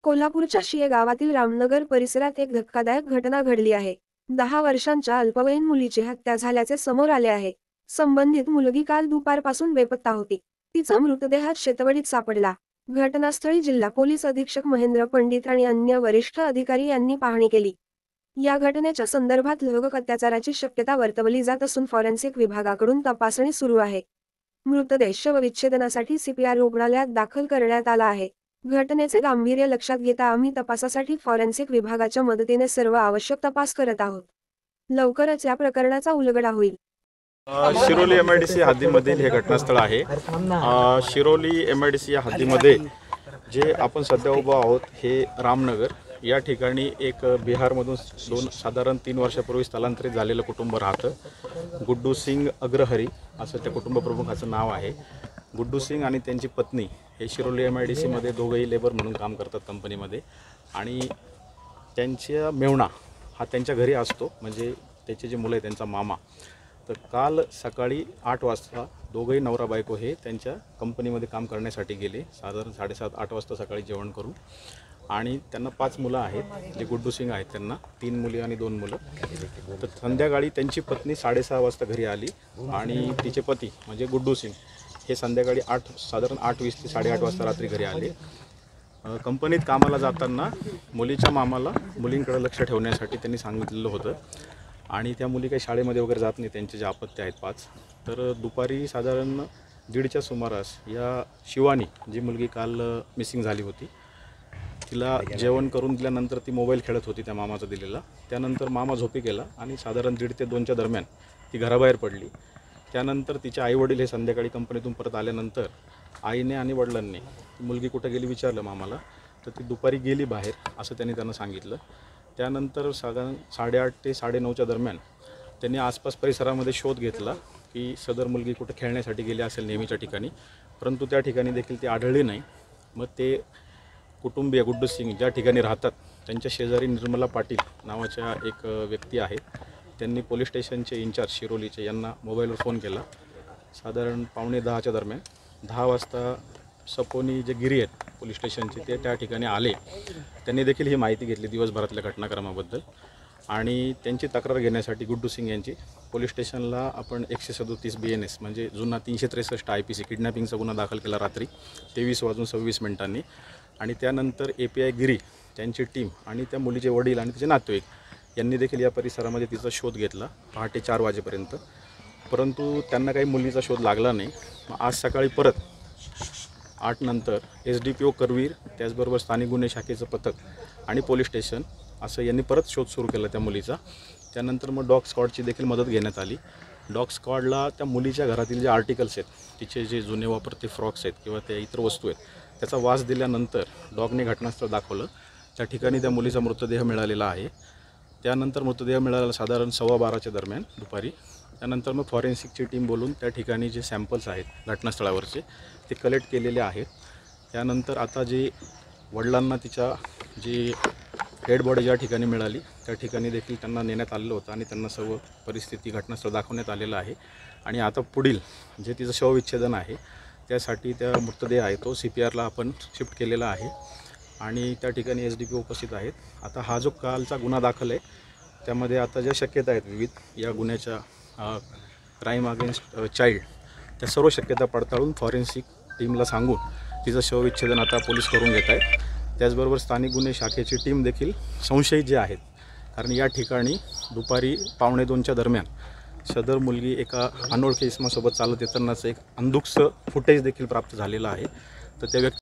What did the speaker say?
कोल्हापूरच्या शिये गावातील रामनगर परिसरात एक धक्कादायक घटना घडली आहे। 10 वर्षांच्या अल्पवयीन मुलीची हत्या झाल्याचे समोर आले आहे। संबंधित मुलगी काल दुपारपासून बेपत्ता होती। तिचा मृतदेह शेतवडीत सापडला। घटनास्थळी जिल्हा पोलीस अधीक्षक महेंद्र पंडित आणि अन्य वरिष्ठ अधिकारी यांनी पाहणी केली। या घटनेच्या संदर्भात लैंगिक अत्याचाराची शक्यता वर्तवली जात असून फॉरेन्सिक विभागाकडून तपासणी सुरू आहे। मृतदेह शवविच्छेदनासाठी सीपीआर रुग्णालयात दाखल करण्यात आला आहे। घटनेचे गांभीर्य लक्षात घेता आम्ही तपासासाठी फॉरेन्सिक विभागाच्या मदतीने सर्व आवश्यक तपास करत आहोत। लवकरच या प्रकरणाचा उलगडा होईल। शिरोली एमआयडीसी हद्दीमधील हे घटनास्थळ आहे। शिरोली एमआयडीसी या हद्दीमध्ये जे आपण सध्या उभा आहोत हे रामनगर या ठिकाणी एक बिहारमधून साधारण 3 वर्षापूर्वी स्थलांतरित झालेलं कुटुंब राहतं। गुड्डू सिंग अग्रहरी असं त्या कुटुंब प्रमुखाचं नाव आहे। गुड्डू सिंग आणि त्यांची पत्नी हे शिरोली एमआयडीसीमध्ये दोघंही लेबर म्हणून काम करतात कंपनीमध्ये, आणि त्यांच्या मेवणा हा त्यांच्या घरी असतो, म्हणजे त्याचे जे मुलं आहे त्यांचा मामा। तर काल सकाळी 8 वाजता दोघंही नवरा बायको हे त्यांच्या कंपनीमध्ये काम करण्यासाठी गेले, साधारण 7:30-8 वाजता सकाळी जेवण करून। आणि त्यांना 5 मुलं आहेत, जे गुड्डू सिंग आहेत त्यांना 3 मुली आणि 2 मुलं। तर संध्याकाळी त्यांची पत्नी 6:30 वाजता घरी आली आणि तिचे पती म्हणजे गुड्डू सिंग हे संध्याकाळी साधारण 8:20 ते 8:30 वाजता रात्री घरी आले। कंपनीत कामाला जाताना मुलीच्या मामाला मुलींकडे लक्ष ठेवण्यासाठी त्यांनी सांगितलेलं होतं, आणि त्या मुली काही शाळेमध्ये वगैरे जात नाही, त्यांचे जे अपत्य आहेत 5। तर दुपारी साधारण 1:30च्या सुमारास या शिवानी जी मुलगी काल मिसिंग झाली होती, तिला जेवण करून दिल्यानंतर ती मोबाईल खेळत होती त्या मामाचा दिलेला। त्यानंतर मामा झोपी गेला आणि साधारण 1:30 ते 2च्या दरम्यान ती घराबाहेर पडली। त्यानंतर तिचे आईवडील हे संध्याकाळी कंपनीतून परत आल्यानंतर आईने आणि वडिलांनी मुलगी कुठं गेली विचारलं मामाला, तर ती दुपारी गेली बाहेर असं त्यांनी त्यांना सांगितलं। त्यानंतर साधारण 8:30 ते 9:30च्या दरम्यान त्यांनी आसपास परिसरामध्ये शोध घेतला की सदर मुलगी कुठं खेळण्यासाठी गेली असेल नेहमीच्या ठिकाणी, परंतु त्या ठिकाणी देखील ती आढळली नाही। मग ते कुटुंबीय गुड्डू सिंग ज्या ठिकाणी राहतात त्यांच्या शेजारी निर्मला पाटील नावाच्या एक व्यक्ती आहेत, त्यांनी पोलीस स्टेशनचे इंचार्ज शिरोलीचे यांना मोबाईलवर फोन केला। साधारण 9:45च्या दरम्यान 10 वाजता सपोनी जे गिरी आहेत पोलीस स्टेशनचे ते त्या ठिकाणी आले। त्यांनी देखील ही माहिती घेतली दिवसभरातल्या घटनाक्रमाबद्दल, आणि त्यांची तक्रार घेण्यासाठी गुड्डू सिंग यांची पोलीस स्टेशनला आपण 137 BNS म्हणजे जुना 363 IPC किडनॅपिंगचा गुन्हा दाखल केला रात्री 23:26 आणि त्यानंतर API गिरी त्यांची टीम आणि त्या मुलीचे वडील आणि तिचे नातेवाईक यांनी देखील या परिसरामध्ये तिचा शोध घेतला पहाटे 4 वाजेपर्यंत, परंतु त्यांना काही मुलीचा शोध लागला नाही। आज सकाळी परत 8 नंतर SDPO करवीर, त्याचबरोबर स्थानिक गुन्हे शाखेचं पथक आणि पोलीस स्टेशन असं यांनी परत शोध सुरू केला त्या मुलीचा। त्यानंतर मग डॉग स्क्वॉडची देखील मदत घेण्यात आली। डॉग स्क्वॉडला त्या मुलीच्या घरातील जे आर्टिकल्स आहेत, तिचे जे जुने वापरते फ्रॉक्स आहेत किंवा त्या इतर वस्तू आहेत, त्याचा वास दिल्यानंतर डॉगने घटनास्थळ दाखवलं। त्या ठिकाणी त्या मुलीचा मृतदेह मिळालेला आहे। त्यानंतर मृतदेह मिळाला साधारण 12:15च्या दरम्यान दुपारी। त्यानंतर मग फॉरेन्सिकची टीम बोलून त्या ठिकाणी जे सॅम्पल्स आहेत घटनास्थळावरचे ते कलेक्ट केलेले आहेत। त्यानंतर आता जे वडिलांना तिच्या जी डेड बॉडी ज्या ठिकाणी मिळाली त्या ठिकाणी देखील त्यांना नेण्यात आलेलं होतं आणि त्यांना सर्व परिस्थिती घटनास्थळ दाखवण्यात आलेलं आहे। आणि आता पुढील जे तिचं शवविच्छेदन आहे त्यासाठी त्या मृतदेह आहे तो CPRला आपण शिफ्ट केलेला आहे, आणि त्या ठिकाणी SDPO उपस्थित आहेत। आता हा जो कालचा गुन्हा दाखल आहे त्यामध्ये आता ज्या शक्यता आहेत विविध या गुन्ह्याच्या क्राईम अगेन्स्ट चाइल्ड, त्या सर्व शक्यता पडताळून फॉरेन्सिक टीमला सांगून तिचं शवविच्छेदन आता पोलीस करून घेत आहेत। त्याचबरोबर स्थानिक गुन्हे शाखेची टीम देखील संशयित जे आहेत, कारण या ठिकाणी दुपारी 1:45च्या दरम्यान सदर मुलगी एका अनोळखी इसमासोबत चालत येतानाचं एक अंधुकसं फुटेज देखील प्राप्त झालेलं आहे। तर त्या व्यक्ती